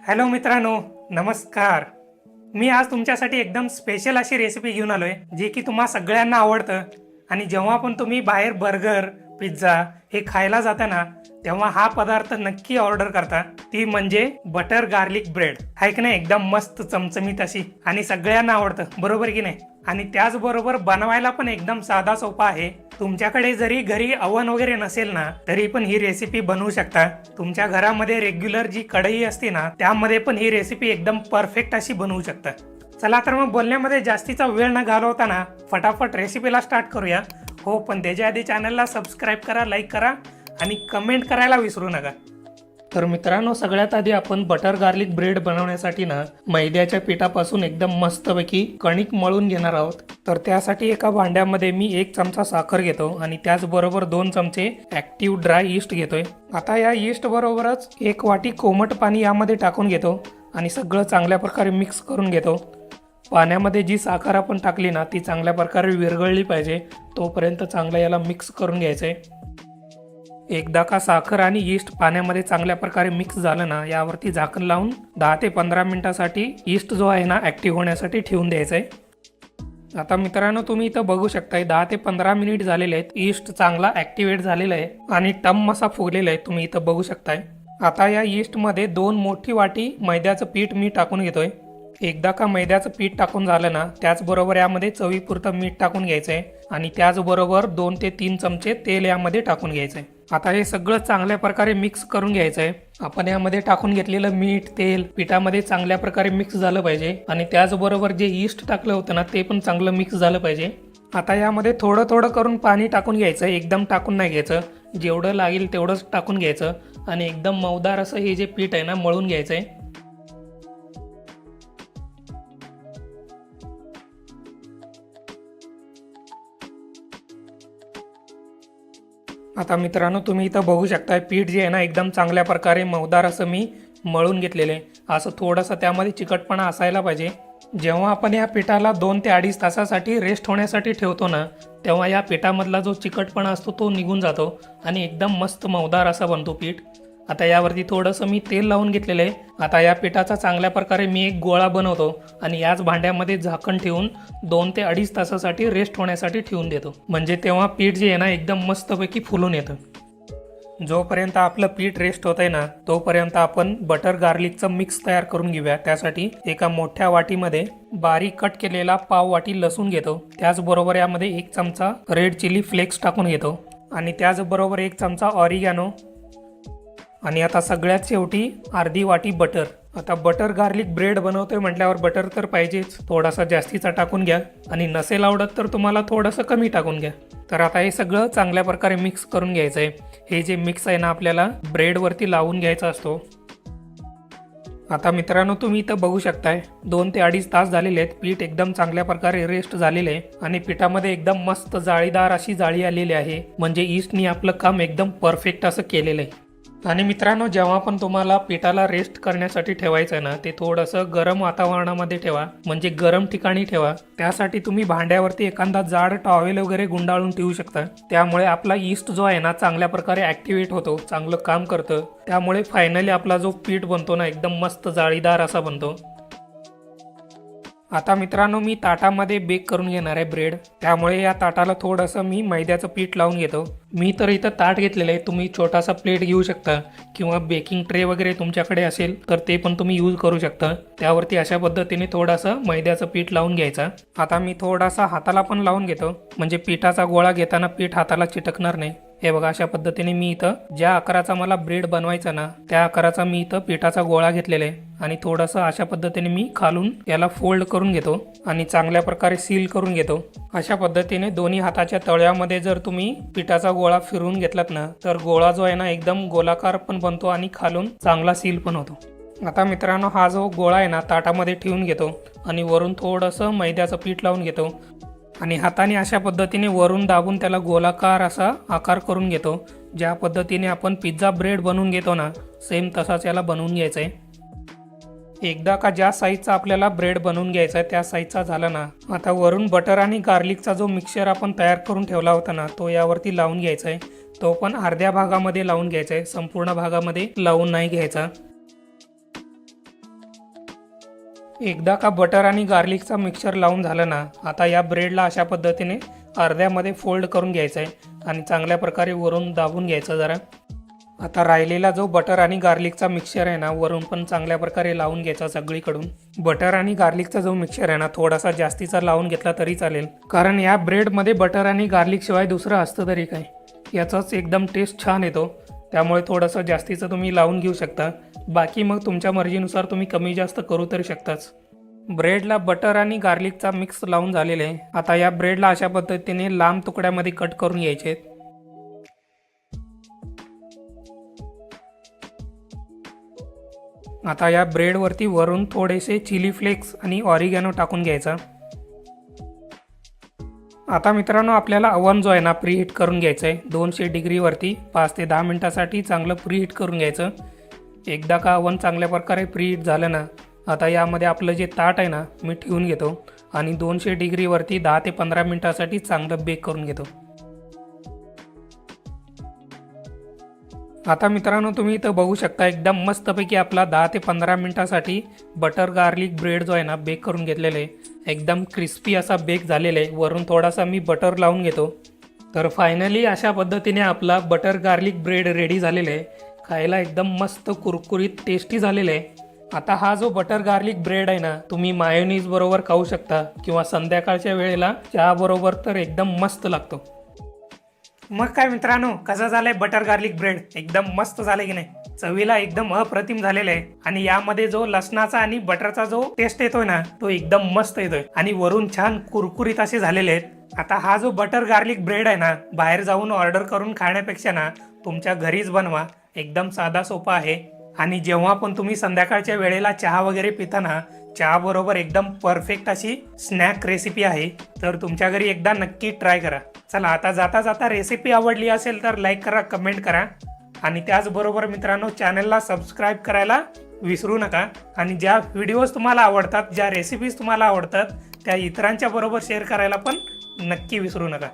Hello मित्रांनो, नमस्कार. मी आज तुमच्यासाठी एकदम स्पेशल अशी रेसिपी घेऊन आलोय जी की तुम्हा सगळ्यांना आवडतं. आणि जेव्हा पण तुम्ही बाहेर बर्गर, पिझ्झा हे खायला जाता ना, तेव्हा हा पदार्थ नक्की ऑर्डर करता. ती म्हणजे बटर गार्लिक ब्रेड. आहे की नाही, एकदम मस्त चमचमीत अशी आणि सगळ्यांना आवडतं, बरोबर की नाही. आणि त्याचबरोबर बनवायला पण एकदम साधा सोपा आहे. तुमच्याकडे जरी घरी अवन वगैरे नसेल ना, तरी पण ही रेसिपी बनवू शकता. तुमच्या घरामध्ये रेग्युलर जी कढई असते ना, त्यामध्ये पण ही रेसिपी एकदम परफेक्ट अशी बनवू शकता. चला तर मग बोलण्यामध्ये जास्तीचा वेळ न घालवताना फटाफट रेसिपीला स्टार्ट करूया. हो, पण त्याच्या आधी चॅनलला सबस्क्राईब करा, लाईक करा आणि कमेंट करायला विसरू नका. तर मित्रांनो, सगळ्यात आधी आपण बटर गार्लिक ब्रेड बनवण्यासाठी ना मैद्याच्या पिठापासून एकदम मस्तपैकी कणिक मळून घेणार आहोत. तर त्यासाठी एका भांड्यामध्ये मी 1 चमचा साखर घेतो आणि त्याचबरोबर 2 चमचे ॲक्टिव्ह ड्राय ईस्ट घेतोय. आता या ईस्ट बरोबरच 1 वाटी कोमट पाणी यामध्ये टाकून घेतो आणि सगळं चांगल्या प्रकारे मिक्स करून घेतो. पाण्यामध्ये जी साखर आपण टाकली ना, ती चांगल्या प्रकारे विरघळली पाहिजे, तोपर्यंत चांगलं याला मिक्स करून घ्यायचं आहे. एकदा का साखर आणि ईस्ट पाण्यामध्ये चांगल्या प्रकारे मिक्स झालं ना, यावरती झाकण लावून 10 ते 15 मिनिटासाठी ईस्ट जो आहे ना ॲक्टिव्ह होण्यासाठी ठेवून द्यायचं आहे. आता मित्रांनो, तुम्ही इथं बघू शकताय 10 ते 15 मिनिट झालेले आहेत. ईस्ट चांगला ॲक्टिवेट झालेला आहे आणि टम असा फुगलेला आहे, तुम्ही इथं बघू शकताय. आता या ईस्टमध्ये 2 मोठी वाटी मैद्याचं पीठ मी टाकून घेतोय. एकदा का मैद्याचं पीठ टाकून झालं ना, त्याचबरोबर यामध्ये चवीपुरतं मीठ टाकून घ्यायचं आहे आणि त्याचबरोबर 2 ते 3 चमचे तेल यामध्ये टाकून घ्यायचं आहे. आता हे सगळं चांगल्या प्रकारे मिक्स करून घ्यायचं आहे. आपण यामध्ये टाकून घेतलेलं मीठ, तेल पिठामध्ये चांगल्या प्रकारे मिक्स झालं पाहिजे आणि त्याचबरोबर जे ईस्ट टाकलं होतं ना, ते पण चांगलं मिक्स झालं पाहिजे. आता यामध्ये थोडं थोडं करून पाणी टाकून घ्यायचं, एकदम टाकून नाही घ्यायचं. जेवढं लागेल तेवढंच टाकून घ्यायचं आणि एकदम मऊदार असं हे जे पीठ आहे ना, मळून घ्यायचं आहे. आता मित्रांनो, तुम्ही इथं बघू शकताय पीठ जे आहे ना, एकदम चांगल्या प्रकारे मऊदार असं मी मळून घेतलेलं आहे. असं थोडंसं त्यामध्ये चिकटपणा असायला पाहिजे. जेव्हा आपण या पिठाला 2 ते 2.5 तासासाठी रेस्ट होण्यासाठी ठेवतो ना, तेव्हा या पिठामधला जो चिकटपणा असतो तो निघून जातो आणि एकदम मस्त मऊदार असा बनतो पीठ. आता यावरती थोडंसं मी तेल लावून घेतलेलं आहे. आता या पिठाचा चांगल्या प्रकारे मी एक गोळा बनवतो आणि याच भांड्यामध्ये झाकण ठेवून 2 ते 2.5 तासासाठी रेस्ट होण्यासाठी ठेवून देतो. म्हणजे तेव्हा पीठ जे आहे ना, एकदम मस्तपैकी फुलून येतं. जोपर्यंत आपलं पीठ रेस्ट होत आहे ना, तोपर्यंत आपण बटर गार्लिकचं मिक्स तयार करून घेऊया. त्यासाठी एका मोठ्या वाटीमध्ये बारीक कट केलेला पाव वाटी लसूण घेतो. त्याचबरोबर यामध्ये 1 चमचा रेड चिली फ्लेक्स टाकून घेतो आणि त्याचबरोबर 1 चमचा ऑरिगॅनो आणि आता सगळ्यात शेवटी अर्धी वाटी बटर. आता बटर गार्लिक ब्रेड बनवतोय म्हटल्यावर बटर तर पाहिजेच. थोडासा जास्तीचा टाकून घ्या आणि नसेल आवडत तर तुम्हाला थोडंसं कमी टाकून घ्या. तर आता हे सगळं चांगल्या प्रकारे मिक्स करून घ्यायचं आहे. हे जे मिक्स आहे ना, आपल्याला ब्रेडवरती लावून घ्यायचा असतो. आता मित्रांनो, तुम्ही इथं बघू शकताय 2 ते 2.5 तास झालेले आहेत. पीठ एकदम चांगल्या प्रकारे रेस्ट झालेले आहे आणि पिठामध्ये एकदम मस्त जाळीदार अशी जाळी आलेली आहे. म्हणजे ईस्टनी आपलं काम एकदम परफेक्ट असं केलेलं आहे. आणि मित्रांनो, जेव्हा पण तुम्हाला पिठाला रेस्ट करण्यासाठी ठेवायचं आहे ना, ते थोडंसं गरम वातावरणामध्ये ठेवा, म्हणजे गरम ठिकाणी ठेवा. त्यासाठी तुम्ही भांड्यावरती एखादा जाड टॉवेल वगैरे गुंडाळून ठेवू शकता. त्यामुळे आपला ईस्ट जो आहे ना, चांगल्या प्रकारे ॲक्टिवेट होतो, चांगलं काम करतं. त्यामुळे फायनली आपला जो पीठ बनतो ना, एकदम मस्त जाळीदार असा बनतो. आता मित्रांनो, मी ताटामध्ये बेक करून घेणार आहे ब्रेड. त्यामुळे या ताटाला थोडंसं मी मैद्याचं पीठ लावून घेतो. मी तर इथं ताट घेतलेलं आहे. तुम्ही छोटासा प्लेट घेऊ शकता किंवा बेकिंग ट्रे वगैरे तुमच्याकडे असेल तर ते पण तुम्ही यूज करू शकता. त्यावरती अशा पद्धतीने थोडंसं मैद्याचं पीठ लावून घ्यायचं. आता मी थोडासा हाताला पण लावून घेतो, म्हणजे पिठाचा गोळा घेताना पीठ हाताला चिटकणार नाही. हे बघा, अशा पद्धतीने मी इथं ज्या आकाराचा मला ब्रेड बनवायचा ना, त्या आकाराचा मी इथं पिठाचा गोळा घेतलेला आहे आणि थोडंसं अशा पद्धतीने मी खालून याला फोल्ड करून घेतो आणि चांगल्या प्रकारे सील करून घेतो. अशा पद्धतीने दोन्ही हाताच्या तळव्यामध्ये जर तुम्ही पिठाचा गोळा फिरवून घेतलात ना, तर गोळा जो आहे ना, एकदम गोलाकार पण बनतो आणि खालून चांगला सील पण होतो. आता मित्रांनो, हा जो गोळा आहे ना, ताटामध्ये ठेवून घेतो आणि वरून थोडंसं मैद्याचं पीठ लावून घेतो आणि हाताने अशा पद्धतीने वरून दाबून त्याला गोलाकार असा आकार करून घेतो. ज्या पद्धतीने आपण पिझ्झा ब्रेड बनवून घेतो ना, सेम तसाच याला बनवून घ्यायचं आहे. एकदा का ज्या साईजचा आपल्याला ब्रेड बनवून घ्यायचा आहे त्या साईजचा झाला ना, आता वरून बटर आणि गार्लिकचा जो मिक्सचर आपण तयार करून ठेवला होता ना, तो यावरती लावून घ्यायचा आहे. तो पण अर्ध्या भागामध्ये लावून घ्यायचा आहे, संपूर्ण भागामध्ये लावून नाही घ्यायचा. एकदा का बटर आणि गार्लिकचा मिक्सचर लावून झालं ना, आता या ब्रेडला अशा पद्धतीने अर्ध्यामध्ये फोल्ड करून घ्यायचं आहे आणि चांगल्या प्रकारे वरून दाबून घ्यायचं जरा. आता राहिलेला जो बटर आणि गार्लिकचा मिक्सचर आहे ना, वरून पण चांगल्या प्रकारे लावून घ्यायचा सगळीकडून. बटर आणि गार्लिकचा जो मिक्सचर आहे ना, थोडासा जास्तीचा लावून घेतला तरी चालेल, कारण या ब्रेडमध्ये बटर आणि गार्लिक शिवाय दुसरं असतं तरी काय, याचाच एकदम टेस्ट छान येतो. त्यामुळे थोडंसं जास्तीचं तुम्ही लावून घेऊ शकता. बाकी मग तुमच्या मर्जीनुसार तुम्ही कमी जास्त करू तरी शकताच. ब्रेडला बटर आणि गार्लिकचा मिक्स लावून झालेले आहे. आता या ब्रेडला अशा पद्धतीने लांब तुकड्यामध्ये कट करून घ्यायचे आहेत. आता या ब्रेडवरती वरून थोडेसे चिली फ्लेक्स आणि ऑरिगॅनो टाकून घ्यायचा. आता मित्रांनो, आपल्याला अवन जो आहे ना, प्रीहीट करून घ्यायचं आहे 200 डिग्रीवरती 5 ते 10 मिनटासाठी चांगलं प्रीहीट करून घ्यायचं. एकदा का अवन चांगल्या प्रकारे प्रीहीट झालं ना, आता यामध्ये आपलं जे ताट आहे ना, मी ठेवून घेतो आणि 200 डिग्रीवरती 10 ते 15 मिनटासाठी चांगलं बेक करून घेतो. आता मित्रांनो, तुम्ही इथं बघू शकता एकदम मस्तपैकी आपला 10 ते 15 मिनटासाठी बटर गार्लिक ब्रेड जो आहे ना, बेक करून घेतलेलं आहे. एकदम क्रिस्पी असा बेक झालेला आहे. वरून थोडासा मी बटर लावून घेतो. तर फायनली अशा पद्धतीने आपला बटर गार्लिक ब्रेड रेडी झालेला आहे. खायला एकदम मस्त कुरकुरीत टेस्टी झालेलं आहे. आता हा जो बटर गार्लिक ब्रेड आहे ना, तुम्ही मायोनीज बरोबर खाऊ शकता किंवा संध्याकाळच्या वेळेला चहा बरोबर तर एकदम मस्त लागतो. मग काय मित्रांनो, कसं झालंय बटर गार्लिक ब्रेड? एकदम मस्त झालंय की नाही? चवीला एकदम अप्रतिम झालेलं आहे आणि यामध्ये जो लसणाचा आणि बटरचा जो टेस्ट येतोय ना, तो एकदम मस्त येतोय आणि वरून छान कुरकुरीत असे झालेले आहेत. आता हा जो बटर गार्लिक ब्रेड आहे ना, बाहेर जाऊन ऑर्डर करून खाण्यापेक्षा ना, तुमच्या घरीच बनवा. एकदम साधा सोपा आहे आणि जेव्हा पण तुम्ही संध्याकाळच्या वेळेला चहा वगैरे पिताना, चहा बरोबर एकदम परफेक्ट अशी स्नॅक रेसिपी आहे. तर तुमच्या घरी एकदा नक्की ट्राय करा. चला, आता जाता जाता रेसिपी आवडली असेल तर लाईक करा, कमेंट करा आणि त्याचबरोबर मित्रांनो, चॅनलला सबस्क्राईब करायला विसरू नका. आणि ज्या व्हिडिओज तुम्हाला आवडतात, ज्या रेसिपीज तुम्हाला आवडतात, त्या इतरांच्या बरोबर शेअर करायला पण नक्की विसरू नका.